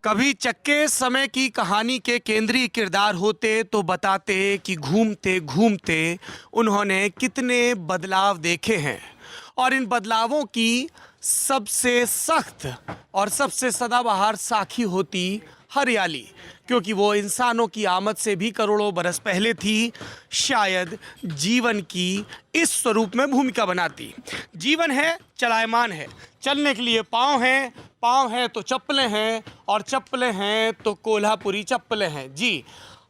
कभी चक्के समय की कहानी के केंद्रीय किरदार होते तो बताते कि घूमते घूमते उन्होंने कितने बदलाव देखे हैं और इन बदलावों की सबसे सख्त और सबसे सदाबहार साखी होती हरियाली, क्योंकि वो इंसानों की आमद से भी करोड़ों बरस पहले थी। शायद जीवन की इस स्वरूप में भूमिका बनाती। जीवन है, चलायमान है, चलने के लिए पाँव हैं तो चप्पलें हैं, और चप्पलें हैं तो कोल्हापुरी चप्पलें हैं। जी,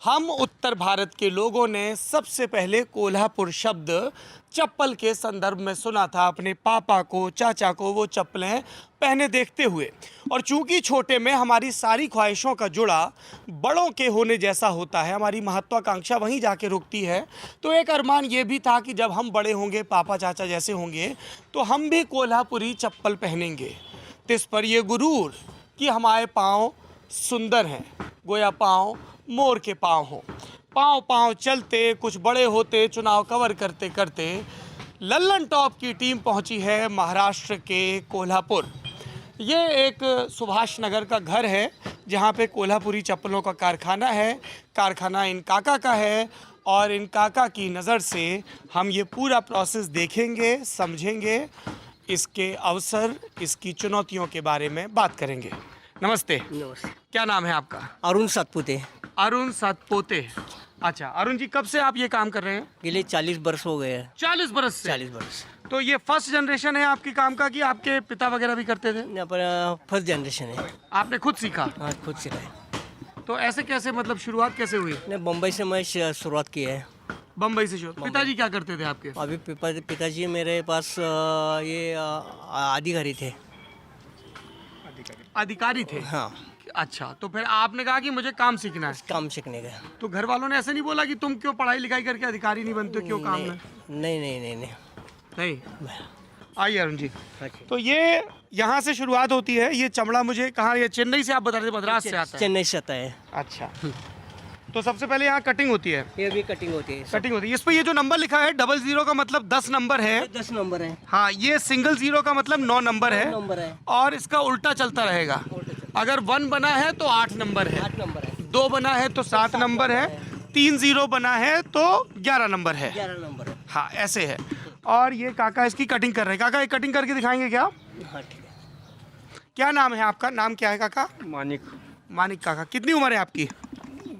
हम उत्तर भारत के लोगों ने सबसे पहले कोल्हापुर शब्द चप्पल के संदर्भ में सुना था, अपने पापा को, चाचा को वो चप्पलें पहने देखते हुए। और चूंकि छोटे में हमारी सारी ख्वाहिशों का जुड़ा बड़ों के होने जैसा होता है, हमारी महत्वाकांक्षा वहीं जाके रुकती है, तो एक अरमान ये भी था कि जब हम बड़े होंगे, पापा चाचा जैसे होंगे, तो हम भी कोल्हापुरी चप्पल पहनेंगे। तिस पर ये गुरूर कि हमारे पाँव सुंदर हैं, गोया पाँव मोर के पाँव हों। पाँव पाँव चलते कुछ बड़े होते, चुनाव कवर करते करते लल्लन टॉप की टीम पहुंची है महाराष्ट्र के कोल्हापुर। ये एक सुभाष नगर का घर है जहां पे कोल्हापुरी चप्पलों का कारखाना है। कारखाना इन काका का है और इन काका की नज़र से हम ये पूरा प्रोसेस देखेंगे, समझेंगे, इसके अवसर, इसकी चुनौतियों के बारे में बात करेंगे। नमस्ते। नमस्ते। क्या नाम है आपका? अरुण सातपुते। अरुण सातपुते। अच्छा, अरुण जी, कब से आप ये काम कर रहे हैं? ये लिए 40 बरस हो गए हैं। 40 बरस से? 40 बरस। तो ये फर्स्ट जनरेशन है आपके काम का कि आपके पिता वगैरह भी करते थे? यहाँ पर फर्स्ट जनरेशन है। आपने खुद सीखा? हाँ, खुद से है। तो ऐसे कैसे, मतलब शुरुआत कैसे हुई? ने बम्बई से मैं शुरुआत की है। बम्बई से शुरू। पिताजी क्या करते थे आपके? अभी पिताजी मेरे पास ये अधिकारी थे। अधिकारी थे? हाँ। अच्छा, तो फिर आपने कहा कि मुझे काम सीखना है। काम सीखने का। तो घर वालों ने ऐसे नहीं बोला कि तुम क्यों पढ़ाई लिखाई करके अधिकारी नहीं बनते, क्यों काम में? नहीं नहीं नहीं नहीं नहीं। आइए अरुण जी। अच्छा। तो ये यहाँ से शुरुआत होती है। ये चमड़ा मुझे कहाँ, ये चेन्नई से आप बता रहे थे? मद्रास से आता है? चेन्नई से आता है। अच्छा, तो सबसे पहले यहाँ कटिंग होती है? ये भी कटिंग होती है। कटिंग होती है। इस पर ये जो नंबर लिखा है 00 का मतलब 10 नंबर है। 10 नंबर है। हाँ, ये सिंगल 0 का मतलब 9 नंबर है। 9 नंबर है। और इसका उल्टा चलता रहेगा। अगर 1 बना है तो 8 नंबर है। 8 नंबर है। 2 बना है तो 7 नंबर है। 3 0 बना है तो 11 नंबर है। 11 नंबर है। हाँ, ऐसे है। और ये काका इसकी कटिंग कर रहे हैं। काका, एक कटिंग करके दिखाएंगे क्या? हाँ, ठीक है। क्या नाम है आपका? नाम क्या है काका? मानिक। मानिक। काका, कितनी उम्र है आपकी?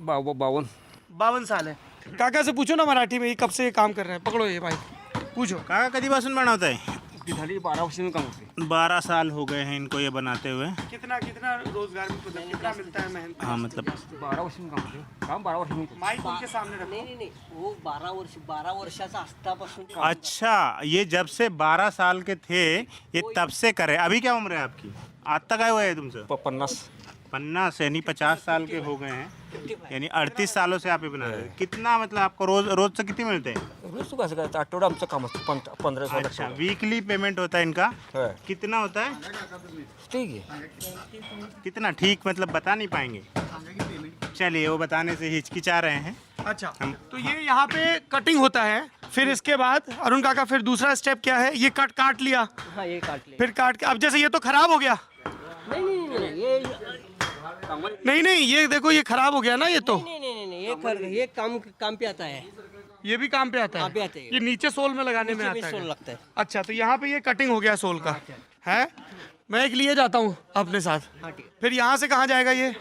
52। 52 साल है। काका से पूछो ना मराठी में, ये कब से ये काम कर रहे हैं? पकड़ो ये भाई, पूछो। काका कधीपासून बनवत आहे? झाली 12 वर्ष में काम होते। 12 साल हो गए हैं इनको ये बनाते हुए। कितना रोजगार कितना मिलता है मेहनत? हाँ, मतलब 12 वर्ष में काम होते। काम 12 वर्ष में होते। माइक उनके सामने रखो। नहीं नहीं, वो 12 वर्षाचा असतापासून काम. अच्छा, ये जब से 12 साल के थे ये तब से करे। अभी क्या उम्र है आपकी? आता काय वय आहे तुमचं? 50। 50 यानी 50 साल के हो गए हैं, यानी 38 सालों से आप ये बना रहे हैं। कितना मतलब आपको रोज से कितने मिलते हैं? रोज तो कसं काय, आठवडा आमचं काम असतं 1500. अच्छा, वीकली पेमेंट होता है इनका? है. कितना होता है? ठीक है। कितना ठीक मतलब बता नहीं पाएंगे? चलिए, वो बताने से हिचकिचा रहे हैं। अच्छा, तो ये यहाँ पे कटिंग होता है। फिर इसके बाद अरुण काका, फिर दूसरा स्टेप क्या है? ये काट लिया। हाँ, ये काट ले. फिर काट के, अब जैसे ये तो खराब हो गया। नहीं नहीं नहीं नहीं, ये नहीं, ये देखो, ये खराब हो गया ना ये तो। नहीं नहीं नहीं नहीं, ये काम पे आता है. ये भी काम पे आता काम पे है। आता है। ये नीचे सोल में लगाने में नीचे आता भी सोल है। लगता है. अच्छा, तो यहाँ पे ये कटिंग हो गया सोल का है। मैं एक लिए जाता हूँ अपने साथ। हाँ, ठीक है. फिर यहाँ से कहाँ जाएगा ये?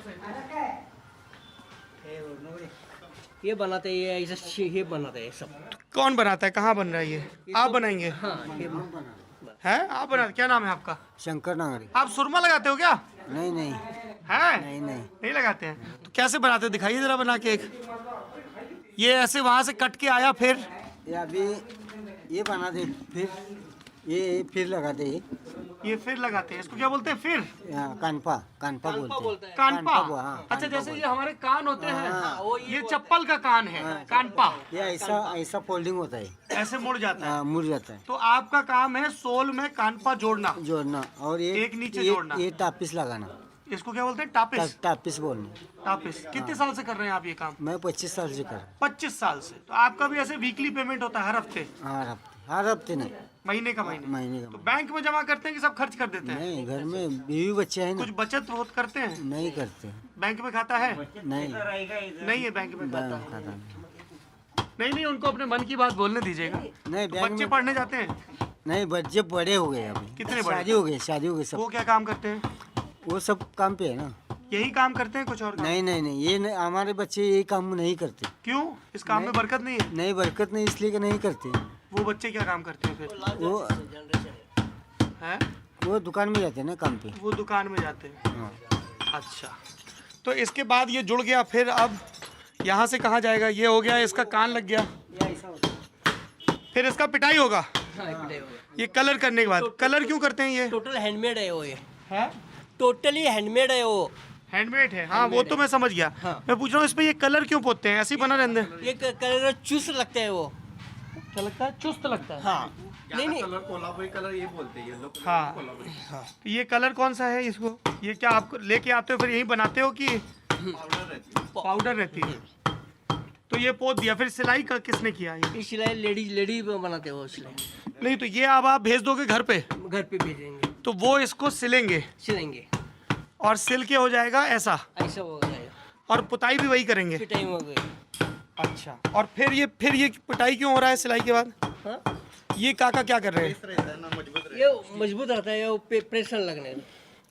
ये बनाते हैं, ये ऐसा ये बनाते हैं सब. कौन बनाता है? कहाँ बन रहा है ये? आप बनाएंगे? हाँ, ये है आप बना? क्या नाम है आपका? शंकर नागरी। आप सुरमा लगाते हो क्या? नहीं नहीं है? नहीं नहीं। नहीं लगाते हैं। तो कैसे बनाते हैं? दिखाइए जरा बना के एक। ये ऐसे वहां से कट के आया, फिर ये अभी ये बना दे, फिर फिर लगाते हैं। ये फिर लगाते हैं। इसको क्या बोलते हैं? फिर कानपा बोलते हैं। कानपा। हाँ, अच्छा, जैसे ये हमारे कान होते हैं, हाँ। ये चप्पल का कान है, कानपा। ये ऐसा फोल्डिंग होता है। ऐसे मुड़ जाता है। मुड़ जाता है, तो आपका काम है सोल में कानपा जोड़ना, जोड़ना। और ये एक नीचे जोड़ना। ये टापिस लगाना। इसको क्या बोलते हैं? टापिस। टापिस बोलना। टापिस। कितने साल से कर रहे हैं आप ये काम? मैं 25 साल से कर रहा हूँ। 25 साल से। तो आपका भी ऐसे वीकली पेमेंट होता है हर हफ्ते? हाँ, हफ्ते। हर हफ्ते नहीं, महीने का महीने? महीने का तो बैंक में जमा करते हैं कि सब खर्च कर देते हैं? नहीं, घर में बीवी बच्चे हैं ना, कुछ बचत बहुत करते हैं? नहीं करते, बैंक में खाता है? नहीं, नहीं है बैंक में खाता? बैंक खाता नहीं। नहीं, उनको अपने मन की बात बोलने दीजिएगा। नहीं, तो बैंक बच्चे में पढ़ने जाते हैं? नहीं, बच्चे बड़े हो गए अभी। कितने बड़े? शादी हो गई सब। वो क्या काम करते हैं? वो सब काम पे है ना। यही काम करते हैं, कुछ और काम? नहीं, ये नहीं, हमारे बच्चे ये काम नहीं करते। क्यों? इस काम में बरकत नहीं है? नहीं, बरकत नहीं, इसलिए कि नहीं करते। वो बच्चे क्या काम करते हैं फिर? वो हैं? वो दुकान में जाते हैं ना काम पे। वो दुकान में जाते हैं। हाँ। अच्छा, तो इसके बाद ये जुड़ गया, फिर अब यहाँ से कहाँ जाएगा? ये हो गया, इसका कान लग गया, फिर इसका पिटाई होगा। ये कलर करने के बाद, कलर क्यों करते हैं ये? टोटल हैंडमेड है वो, ये है टोटली हैंडमेड है वो। हैंडमेड है? हाँ, वो तो मैं समझ गया। मैं पूछ रहा हूँ इस पे ये कलर क्यों पोतते हैं? ऐसे ही बना रहने दें? ये कलर चुस्त लगता है वो। क्या लगता है? चुस्त लगता है। हाँ, नहीं हाँ, तो ये कलर कौन सा है इसको? ये क्या आप लेके आते हो फिर यहीं बनाते हो कि पाउडर रहती है? तो ये पोत दिया, फिर सिलाई का किसने किया ये? ये सिलाई लेडी बनाते हो सिलाई, नहीं, तो ये अब आप भेज दोगे घर पे, घर पे भेजेंगे, तो वो इसको सिलेंगे सिलेंगे, और सिल के हो जाएगा ऐसा, ऐसा हो जाएगा, और पुताई भी वही करेंगे? पिटाई हो गई। अच्छा, और फिर ये पुताई क्यों हो रहा है सिलाई के बाद? हाँ? ये काका क्या कर रहे हैं? ये मजबूत रहता है, वो प्रेशर लगने।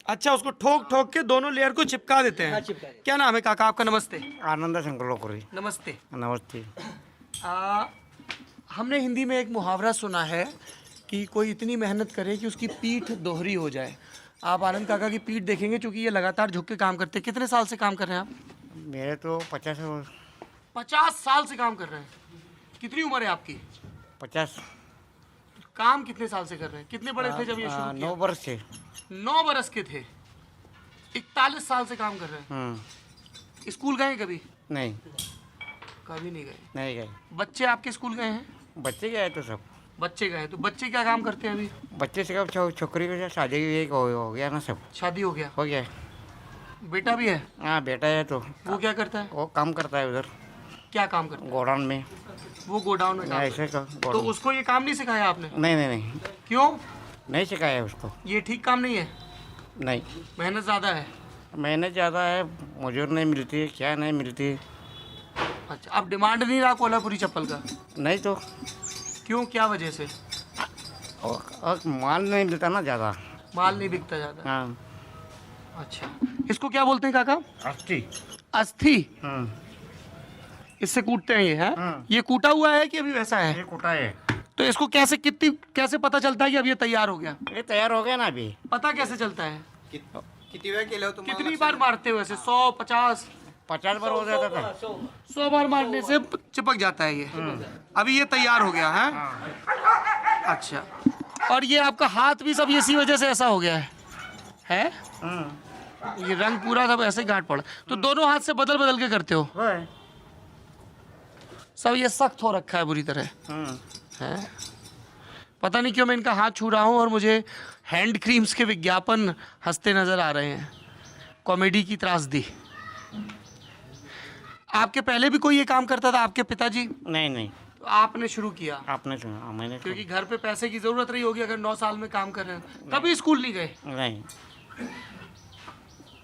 अच्छा, उसको ठोक ठोक के दोनों लेयर को चिपका देते हाँ, हैं। चिपका देते। क्या नाम है काका आपका? नमस्ते। आनंद शंकर लोकरी। नमस्ते। नमस्ते। हमने हिंदी में एक मुहावरा सुना है कि कोई इतनी मेहनत करे कि उसकी पीठ दोहरी हो जाए। आप आनंद काका की पीठ देखेंगे, क्योंकि ये लगातार झुक के काम करते हैं। कितने साल से काम कर रहे हैं आप? मेरे तो 50 साल से काम कर रहे हैं। कितनी उम्र है आपकी? 50। काम कितने साल से कर रहे हैं? कितने बड़े थे जब ये शुरू किया? 9 वर्ष से। 9 बरस के थे। 41 साल से काम कर रहे हैं। स्कूल गए कभी? नहीं, कभी नहीं गए। नहीं गए। बच्चे आपके स्कूल गए हैं? बच्चे गए तो सब। बच्चे गए, तो बच्चे क्या काम करते हैं अभी? बच्चे से कब छोकरी को शादी हो गया ना, सब शादी हो गया? हो गया। बेटा भी है? हाँ, बेटा है। तो वो क्या करता है? वो काम करता है उधर क्या काम करता गोडाउन में। है? वो गोडाउन में काम ऐसे का करता है। तो उसको ये काम नहीं सिखाया आपने? नहीं, क्यों? नहीं सिखाया उसको। ये ठीक काम नहीं है? नहीं, मेहनत ज़्यादा है? मेहनत ज़्यादा है, मजूर नहीं मिलती है, क्या नहीं मिलती है। अच्छा, अब डिमांड नहीं रहा कोल्हापुरी चप्पल का? नहीं तो क्यों, क्या वजह से? और माल नहीं मिलता ना ज़्यादा। माल नहीं बिकता ज़्यादा? हाँ। अच्छा, इसको क्या बोलते हैं काका? अस्थि। अस्थि? ये इससे कूटते हैं ये? है ये कूटा हुआ है कि अभी वैसा है? कुटा है। तो इसको कैसे पता चलता है कि अब ये तैयार हो गया? ये तैयार हो गया ना अभी। पता कैसे चलता है? कितनी बार बार मारते हो ऐसे? 100, 50? 50 बार हो जाता था। 100 बार मारने से चिपक जाता है ये। अभी ये तैयार हो गया है? अच्छा, और ये आपका हाथ भी सब इसी वजह से ऐसा हो गया है? ये रंग पूरा सब ऐसे गांठ पड़ा। तो दोनों हाथ से बदल बदल के करते हो? सब ये सख्त हो रखा है बुरी तरह है। पता नहीं क्यों मैं इनका हाथ छू रहा हूँ और मुझे हैंड क्रीम्स के विज्ञापन हंसते नजर आ रहे हैं। कॉमेडी की त्रासदी। आपके पहले भी कोई ये काम करता था, आपके पिताजी? नहीं, तो आपने शुरू किया? आपने सुना, मैंने क्योंकि घर पे पैसे की जरूरत रही होगी अगर 9 साल में काम कर रहे हैं। कभी स्कूल नहीं गए? नहीं।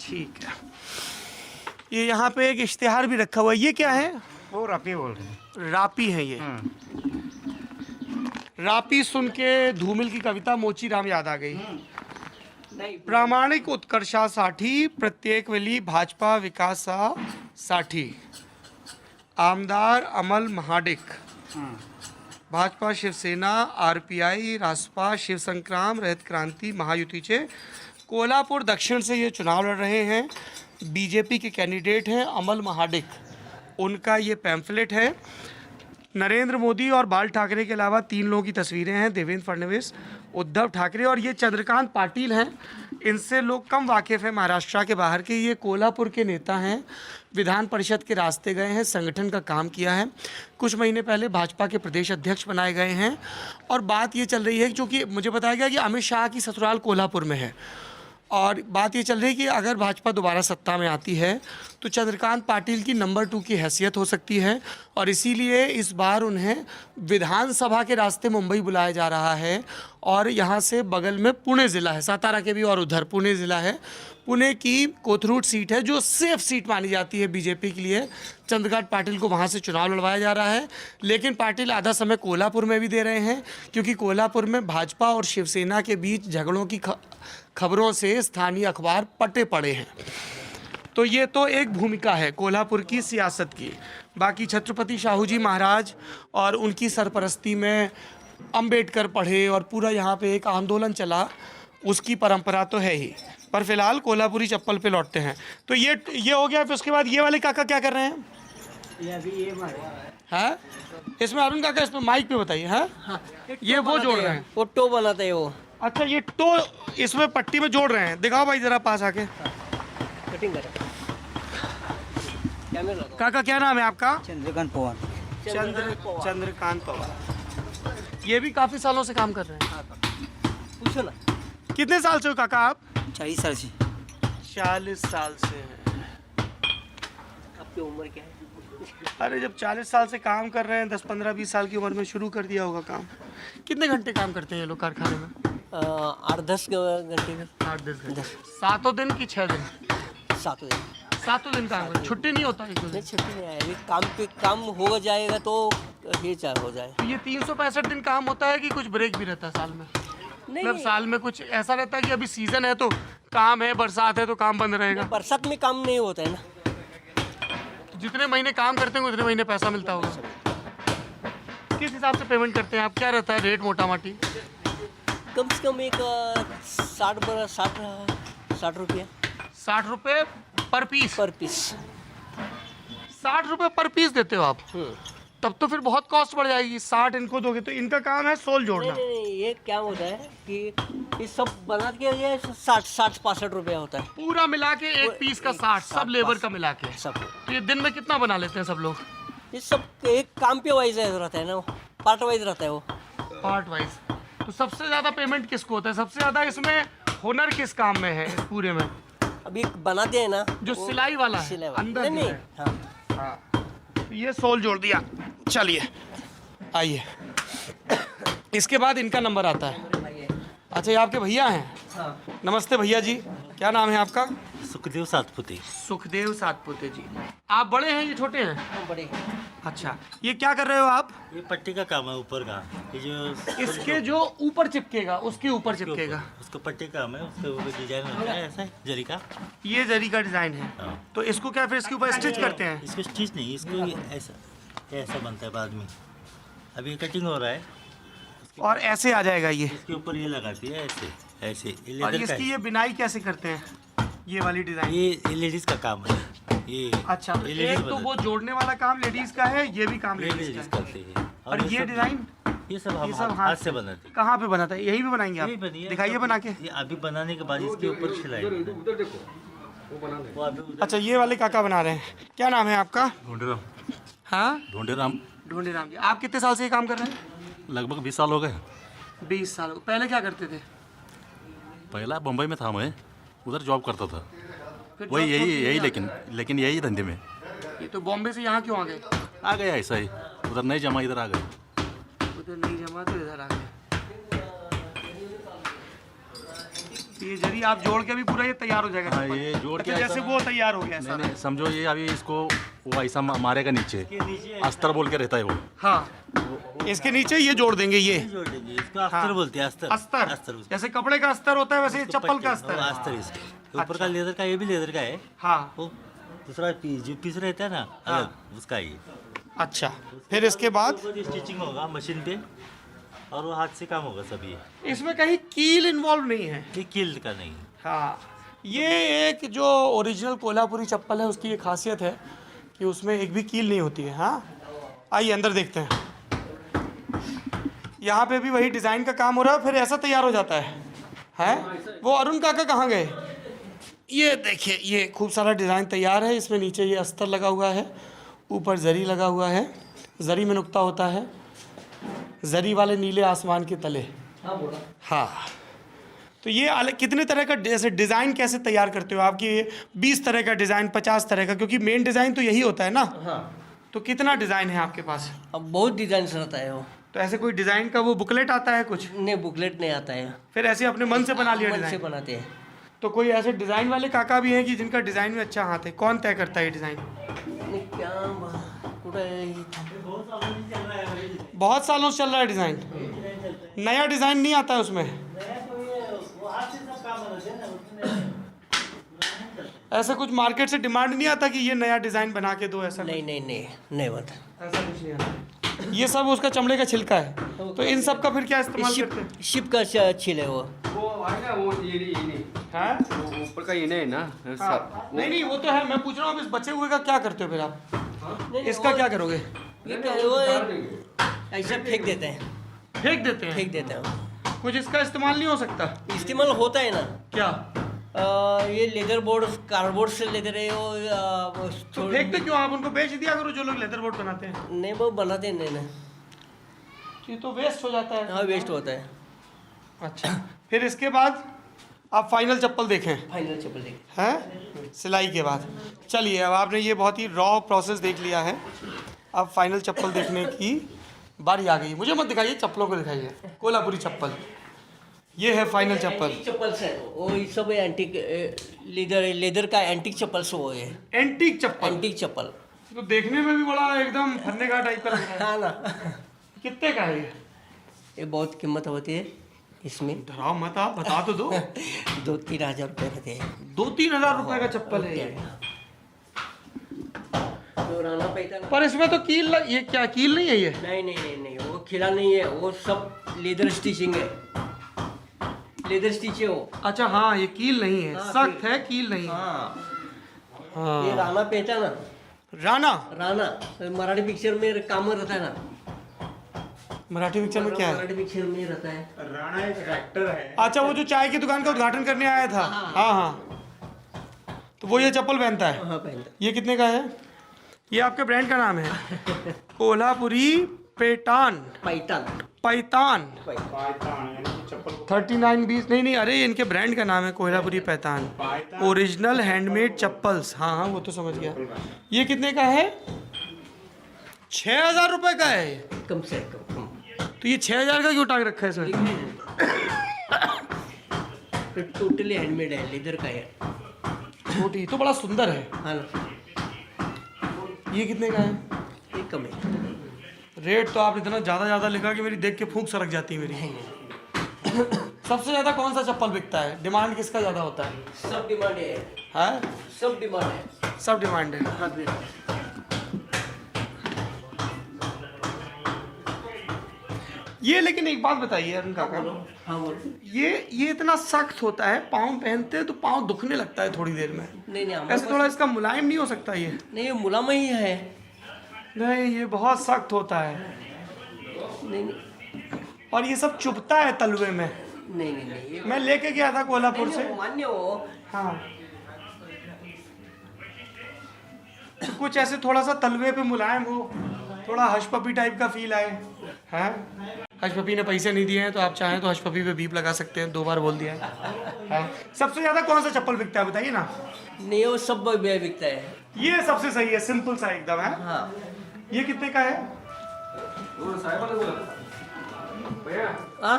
ठीक है। ये यहाँ पे एक इश्तिहार भी रखा हुआ है, ये क्या है? वो रापी बोल रहे हैं। रापी है ये। रापी सुन के धूमिल की कविता मोची राम याद आ गई। प्रामाणिक उत्कर्षा साठी, प्रत्येक वेली भाजपा विकासा साठी, आमदार अमल महाडिक, भाजपा शिवसेना आरपीआई रासपा शिवसंग्राम रहित क्रांती महायुतीचे कोल्हापुर दक्षिण से ये चुनाव लड़ रहे हैं। बीजेपी के कैंडिडेट हैं अमल महाडिक। उनका ये पैम्फलेट है। नरेंद्र मोदी और बाल ठाकरे के अलावा 3 लोगों की तस्वीरें हैं, देवेंद्र फडणवीस, उद्धव ठाकरे और ये चंद्रकांत पाटिल हैं। इनसे लोग कम वाकिफ़ हैं महाराष्ट्र के बाहर के। ये कोल्हापुर के नेता हैं, विधान परिषद के रास्ते गए हैं, संगठन का काम किया है। कुछ महीने पहले भाजपा के प्रदेश अध्यक्ष बनाए गए हैं। और बात ये चल रही है, क्योंकि मुझे बताया गया कि अमित शाह की ससुराल कोल्हापुर में है, और बात ये चल रही है कि अगर भाजपा दोबारा सत्ता में आती है तो चंद्रकांत पाटिल की नंबर 2 की हैसियत हो सकती है और इसीलिए इस बार उन्हें विधानसभा के रास्ते मुंबई बुलाया जा रहा है। और यहाँ से बगल में पुणे ज़िला है, सातारा के भी और उधर पुणे ज़िला है। पुणे की कोथरूड सीट है जो सेफ सीट मानी जाती है बीजेपी के लिए। चंद्रकांत पाटिल को वहाँ से चुनाव लड़वाया जा रहा है, लेकिन पाटिल आधा समय कोल्हापुर में भी दे रहे हैं क्योंकि कोल्हापुर में भाजपा और शिवसेना के बीच झगड़ों की खबरों से स्थानीय अखबार पटे पड़े हैं। तो ये तो एक भूमिका है कोल्हापुर की सियासत की। बाकी छत्रपति शाहू जी महाराज और उनकी सरपरस्ती में अंबेडकर पढ़े और पूरा यहाँ पे एक आंदोलन चला, उसकी परंपरा तो है ही। पर फिलहाल कोल्हापुरी चप्पल पे लौटते हैं। तो ये हो गया। फिर उसके बाद ये वाले काका क्या कर रहे हैं? ये अभी ये मारे हैं इसमें अरुण काका, इसमें माइक पे बताइए। हाँ, ये वो जोड़ रहे हैं, वो टो बनाते हैं वो। अच्छा ये तो इसमें पट्टी में जोड़ रहे हैं। दिखाओ भाई जरा पास आके। कटिंग करें कैमरा लगाओ। काका क्या नाम है आपका? चंद्रकांत पवार। चंद्रकांत पवार। ये भी काफी सालों से काम कर रहे हैं। पूछो ना। कितने साल से हो काका आप? 40 साल से। 40 साल से हैं। आपकी उम्र क्या है? अरे जब 40 साल से काम कर रहे हैं, 10-15-20 साल की उम्र में शुरू कर दिया होगा काम। कितने घंटे काम करते हैं ये लोग कारखाने में? 8-10 घंटे में। 8-10 घंटे। 7 दिन की 6 दिन? 7 दिन। 7 दिन काम करते, छुट्टी नहीं होता एक दिन? नहीं छुट्टी नहीं है, अभी काम पे काम हो जाएगा तो ये चाहे हो जाए। तो ये 365 दिन काम होता है कि कुछ ब्रेक भी रहता है साल में? मतलब साल में कुछ ऐसा रहता है कि अभी सीजन है तो काम है, बरसात है तो काम बंद रहेगा? बरसात में काम नहीं होता है ना। जितने महीने काम करते हैं उतने महीने पैसा मिलता होगा। किस हिसाब से पेमेंट करते हैं आप? क्या रहता है रेट मोटा माटी? कम से कम एक 60 रुपया। 60 रुपये पर पीस? पर पीस। 60 रुपये पर पीस देते हो आप? तब तो फिर बहुत कॉस्ट बढ़ जाएगी। 60 इनको दोगे तो इनका काम है सोल जोड़ना। नहीं, ये क्या होता है कि ये सब बना के ये 60-65 रुपया होता है पूरा मिला के एक पीस का 60, सब लेबर का मिला के। सब। तो ये दिन में कितना बना लेते हैं सब लोग? ये सब एक काम पे वाइज रहता है ना, पार्ट वाइज रहता है वो। Part wise. तो सबसे ज़्यादा पेमेंट किसको होता है? सबसे ज़्यादा इसमें हुनर किस काम में है इस पूरे में? अभी बनाते हैं ना जो सिलाई वाला है सिलाई वाला। अंदर नहीं, जो है। हाँ। हाँ, तो ये सोल जोड़ दिया। चलिए आइए। इसके बाद इनका नंबर आता है। अच्छा ये आपके भैया हैं? नमस्ते भैया जी, क्या नाम है आपका? सुखदेव सातपुते। सुखदेव सातपुते जी। आप बड़े हैं ये छोटे हैं? बड़े। अच्छा ये क्या कर रहे हो आप? ये पट्टी का काम है ऊपर का, ये जो इसके जो ऊपर चिपकेगा उसके ऊपर चिपकेगा, उसको पट्टी का काम है, उसके ऊपर डिजाइन होता है ऐसा जरी का। ये जरी का डिजाइन है। हाँ। तो इसको क्या फिर इसके ऊपर स्टिच करते हैं? इसको स्टिच नहीं, इसको ऐसा बनता है बाद में। अभी कटिंग हो रहा है, और ऐसे आ जाएगा ये। इसके ऊपर ये लगाती है ऐसे ऐसे। ये और लेदर का इसकी ये बिनाई कैसे करते हैं? ये वाली डिजाइन? ये लेडीज का काम है ये। अच्छा तो एक तो वो जोड़ने वाला काम लेडीज का है, ये भी काम लेडीज लेडीज का है। करते हैं। और ये डिजाइन ये सब हम ये सब हाथ से बनाते हैं। कहाँ पे बनाता है? यही पे बनाएंगे यही आप? बनी है। दिखाइए बना के। ये अभी बनाने के बाद इसके ऊपर सिलाई होता है। वो अभी उधर अच्छा ये वाले काका बना रहे हैं। क्या नाम है आपका? ढूंढेराम। हाँ ढूंढेराम। ढूंढेराम जी। आप कितने साल से ये काम कर रहे हैं? लगभग 20 साल हो गए। 20 साल। पहले क्या करते थे? पहला बम्बई में था मैं, उधर जॉब करता था। फिर वही जॉब छोड़ यही दिया? लेकिन यही धंधे में ये तो बॉम्बे से यहाँ क्यों आ गए? आ गया ऐसा ही, उधर नहीं जमा इधर आ गए। उधर नहीं जमा तो इधर आ गए। ये जरी आप जोड़ के भी पूरा ये तैयार हो जाएगा? हाँ ये जोड़ के अच्छा, जैसे ऐसा- वो तैयार हो गया नहीं सारा। नहीं समझो ये अभी इसको वो ऐसा मारेगा नीचे, अस्तर बोल के रहता है वो। हाँ इसके नीचे ये जोड़ देंगे ये जोड़ देंगे। इसको अस्तर बोलते हैं, अस्तर। अस्तर। अस्तर उसको। जैसे कपड़े का अस्तर होता है वैसे ये इसको चप्पल पट्टी- का अस्तर वो है। अस्तर इसके ऊपर का लेदर का, ये भी लेदर का है। हाँ वो दूसरा जो पीस रहता है ना अलग, उसका ही। अच्छा फिर इसके बाद स्टिचिंग होगा मशीन पे और वो हाथ से काम होगा सभी। इसमें कहीं कील इन्वॉल्व नहीं है? ये कील का नहीं। हाँ ये एक जो ओरिजिनल कोल्हापुरी चप्पल है उसकी ये खासियत है कि उसमें एक भी कील नहीं होती है। हाँ आइए अंदर देखते हैं। यहाँ पे भी वही डिज़ाइन का काम हो रहा है, फिर ऐसा तैयार हो जाता है? वो अरुण काका कहाँ गए? ये देखिए ये खूब सारा डिज़ाइन तैयार है। इसमें नीचे ये अस्तर लगा हुआ है, ऊपर जरी लगा हुआ है, जरी में नुक्ता होता है, जरी वाले नीले आसमान के तले। हाँ तो तो ये अलग कितने तरह का जैसे डिज़ाइन कैसे तैयार करते हो आपकी 20 तरह का डिज़ाइन 50 तरह का, क्योंकि मेन डिज़ाइन तो यही होता है ना। हाँ, तो कितना डिज़ाइन है आपके पास? अब बहुत डिजाइन रहता है वो। तो ऐसे कोई डिज़ाइन का वो बुकलेट आता है कुछ, नहीं, बुकलेट नहीं आता है, फिर ऐसे अपने मन से बना लिया मन से डिज़ाइन? बनाते हैं। तो कोई ऐसे डिज़ाइन वाले काका भी हैं कि जिनका डिज़ाइन में अच्छा हाथ है? कौन तय करता है ये डिज़ाइन? नहीं, क्या कुठं आहे? बहुत सालों से चल रहा है डिज़ाइन, नया डिज़ाइन नहीं आता है उसमें? ऐसा कुछ मार्केट से डिमांड नहीं आता कि ये नया डिज़ाइन बना के दो, ऐसा? नहीं नहीं नहीं, नहीं बता। ऐसा कुछ नहीं आता। ये सब उसका चमड़े का छिलका है, तो इन सब का फिर क्या इस्तेमाल करते हैं? शिप का छिल है वो। हाँ? ऊपर का ये नहीं है ना हाँ। नहीं वो तो है, मैं पूछ रहा हूँ अब इस बचे हुए का क्या करते हो फिर आप? इसका क्या करोगे? ये क्या है, वो ऐसा फेंक देते हैं, फेंक देते हैं? फेंक देते हैं। कुछ इसका इस्तेमाल नहीं हो सकता? इस्तेमाल होता है ना। क्या? ये लेदर बोर्ड कार्डबोर्ड से लेते रहे हो तो फेंकते क्यों? आप उनको बेच दिया करो जो लोग लेदर बोर्ड बनाते हैं। नहीं, वो बनाते नहीं ना, ये तो वेस्ट हो जाता है। हाँ वेस्ट होता है। अच्छा, फिर इसके बाद आप फाइनल चप्पल देखें फाइनल चप्पल देख। हैं सिलाई के बाद। चलिए, अब आपने ये बहुत ही रॉ प्रोसेस देख लिया है, अब फाइनल चप्पल देखने की बारी आ गई। मुझे मत दिखाइए, चप्पलों को दिखाइए। कोल्हापुरी चप्पल, ये है फाइनल चप्पल। चप्पल से वो ये सब एंटीक लेदर का एंटीक चप्पल से वो है। एंटीक चप्पल? एंटीक चप्पल तो देखने में भी बड़ा एकदम फन्ने का टाइप का लग रहा है। हाँ ना। कितने का है ये? ये बहुत कीमत होती है इसमें। डराओ मत, आप बता तो दो। 2-3 हज़ार रुपये रहते हैं। 2-3 हज़ार रुपए का चप्पल है ये। तो राना पैता ना। पर इसमें तो कील ये क्या कील नहीं है ये? नहीं नहीं नहीं नहीं, वो खिला नहीं है, वो सब लेदर स्टिचिंग है, लेदर स्टिच है वो। अच्छा हाँ, ये कील नहीं है, हाँ, सख्त है, कील नहीं है। हाँ, ये राना पहता ना, राणा। राना मराठी पिक्चर में काम रहता है ना। मराठी पिक्चर में क्या है? मराठी पिक्चर में रहता है। राणा एक एक्टर है। अच्छा, वो जो चाय की दुकान का उद्घाटन करने आया था। हाँ हाँ, तो वो ये चप्पल पहनता है। हाँ पहनता। ये कितने का है? ये आपके ब्रांड का नाम है? कोल्हापुरी पैठान। पैठान। पैठान। चप्पल 3920 नहीं, अरे ये इनके ब्रांड का नाम है कोल्हापुरी पैठान। Original handmade chappals. हाँ हाँ, वो तो समझ गया। ये कितने का है? 6,000 रुपए का है ये? कम से कम। तो ये 6,000 का क्यों टांग रखा है इसमें? टोटली हैंडमेड है, लेदर का है। छोटी तो बड़ा सुंदर है। हाँ ना। ये कितने का है? ये कम है। रेट तो आप इतना ज़्यादा लिखा कि मेरी देख के फूंक सरक जाती है मेरी। सबसे ज़्यादा कौन सा चप्पल बिकता है? डिमांड किसका ज़्यादा होता है? सब डिमांड है। हाँ, सब डिमांड है। सब डिमांड है। हाँ फिर ये लेकिन एक बात बताइए अरुण काका, हाँ बोलो। ये इतना सख्त होता है, पाँव पहनते हैं तो पाँव दुखने लगता है थोड़ी देर में। नहीं नहीं, हमारे ऐसे थोड़ा इसका मुलायम नहीं हो सकता ये? नहीं, ये मुलायम ही है। नहीं, ये बहुत सख्त होता है। नहीं नहीं और ये सब चुभता है तलवे में। नहीं नहीं नहीं, ये मैं लेके गया था कोल्हापुर से। मान्य हो। हाँ, कुछ ऐसे थोड़ा सा तलवे पे मुलायम हो, थोड़ा हश पपी टाइप का फील आए। हैं, हश पपी ने पैसे नहीं दिए हैं तो आप चाहें तो हश पपी पे बीप लगा सकते हैं, 2 बार बोल दिया है। सबसे ज्यादा कौन सा चप्पल बिकता है बताइए ना? नहीं, वो सब बिकता है। ये सबसे सही है, सिंपल सा एकदम है। हाँ। ये कितने का है? हाँ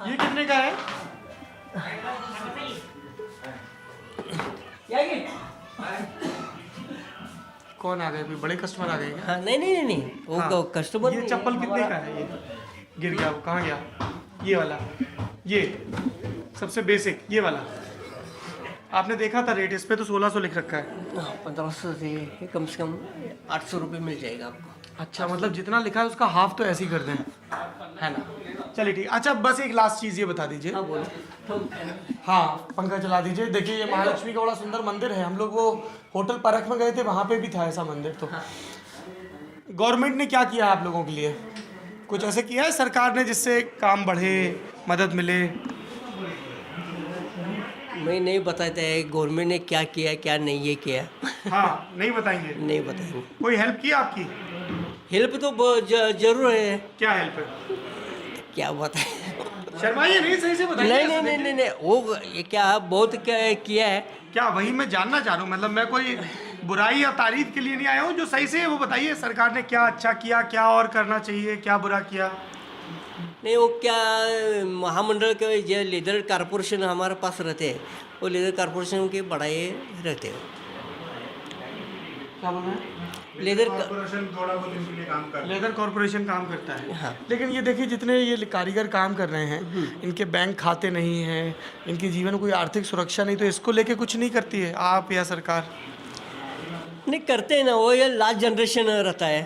ये कितने का है? कौन आ गए? कोई बड़े कस्टमर आ गए क्या? हाँ, नहीं नहीं नहीं, वो हाँ। कस्टमर। ये चप्पल कितने का है? ये गिर गया, वो कहाँ गया? ये वाला, ये सबसे बेसिक ये वाला आपने देखा था रेट, इस पे तो 1600 लिख रखा है। 1500 से कम 800 रुपये मिल जाएगा आपको। अच्छा, मतलब जितना लिखा है उसका हाफ तो ऐसे ही कर दें, है ना? चलिए ठीक। अच्छा, बस एक लास्ट चीज़ ये बता दीजिए। हाँ बोलो। हाँ, पंखा चला दीजिए। देखिए, ये महालक्ष्मी का बड़ा सुंदर मंदिर है। हम लोग वो होटल पार्क में गए थे, वहाँ पे भी था ऐसा मंदिर। तो गवर्नमेंट ने क्या किया आप लोगों के लिए? कुछ ऐसे किया है सरकार ने जिससे काम बढ़े, मदद मिले? मैं नहीं बताता है गवर्नमेंट ने क्या किया क्या नहीं ये किया। हाँ, नहीं बताएंगे? नहीं बताएंगे। कोई हेल्प की आपकी? हेल्प तो जरूर है। क्या हेल्प है? क्या बताएं। शर्माइए नहीं, सही से बताइए। नहीं, वो ये क्या बहुत किया है। क्या वही मैं जानना चाह रहा हूँ, मतलब मैं कोई बुराई या तारीफ के लिए नहीं आया हूँ, जो सही से है वो बताइए। सरकार ने क्या अच्छा किया, क्या और करना चाहिए, क्या बुरा किया? नहीं, वो क्या महामंडल के जो लेदर कारपोरेशन हमारे पास रहते हैं, वो लेदर कारपोरेशन के बढ़ाए रहते हैं। क्या बोल रहे हैं? लेदर कॉर्पोरेशन थोड़ा बहुत इनके लिए काम कर लेदर कॉर्पोरेशन काम करता है। हाँ। लेकिन ये देखिए, जितने ये कारीगर काम कर रहे हैं, इनके बैंक खाते नहीं हैं, इनके जीवन में कोई आर्थिक सुरक्षा नहीं, तो इसको लेके कुछ नहीं करती है आप या सरकार? नहीं करते हैं ना, वो ये लास्ट जनरेशन रहता है,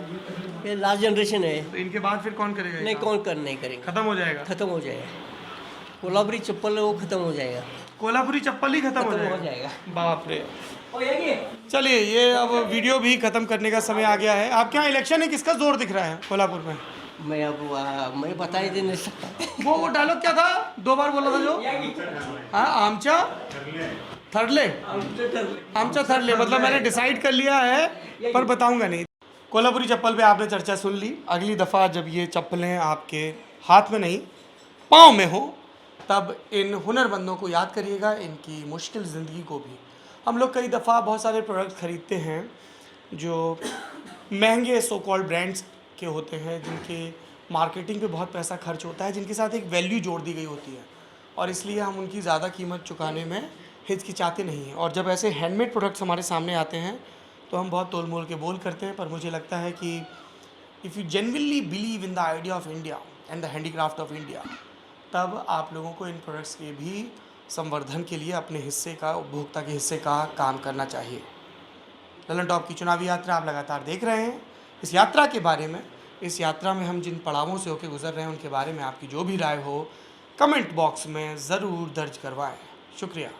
ये लास्ट जनरेशन है। तो इनके बाद फिर कौन करेगा? ये नहीं, काम? कौन कर नहीं करेंगे, खत्म हो जाएगा। खत्म हो जाएगा। कोल्हापुरी चप्पल वो खत्म हो जाएगा, कोल्हापुरी चप्पल ही खत्म हो जाएगा। बाप रे। चलिए, ये अब वीडियो भी खत्म करने का समय आ गया है। आपके यहाँ इलेक्शन है, किसका जोर दिख रहा है कोल्हापुर में? मैं बता ही नहीं सकता। वो डायलॉग क्या था, 2 बार बोला था जो? हाँ, आमचा थर्डले, आमचा थर्डले, मतलब मैंने डिसाइड कर लिया है पर बताऊंगा नहीं। कोल्हापुरी चप्पल पे आपने चर्चा सुन ली। अगली दफ़ा जब ये चप्पलें आपके हाथ में नहीं पाँव में हो, तब इन हुनरमंदों को याद करिएगा, इनकी मुश्किल ज़िंदगी को भी। हम लोग कई दफ़ा बहुत सारे प्रोडक्ट ख़रीदते हैं जो महंगे सो कॉल्ड ब्रांड्स के होते हैं, जिनके मार्केटिंग पे बहुत पैसा खर्च होता है, जिनके साथ एक वैल्यू जोड़ दी गई होती है, और इसलिए हम उनकी ज़्यादा कीमत चुकाने में हिचकिचाते नहीं हैं। और जब ऐसे हैंडमेड प्रोडक्ट्स हमारे सामने आते हैं तो हम बहुत तोल मोल के बोल करते हैं। पर मुझे लगता है कि if you genuinely believe in the idea of India and the handicraft of India, तब आप लोगों को इन प्रोडक्ट्स के भी संवर्धन के लिए अपने हिस्से का, उपभोक्ता के हिस्से का काम करना चाहिए। ललन टॉप की चुनावी यात्रा आप लगातार देख रहे हैं। इस यात्रा के बारे में, इस यात्रा में हम जिन पड़ावों से होकर गुजर रहे हैं, उनके बारे में आपकी जो भी राय हो कमेंट बॉक्स में ज़रूर दर्ज करवाएं। शुक्रिया।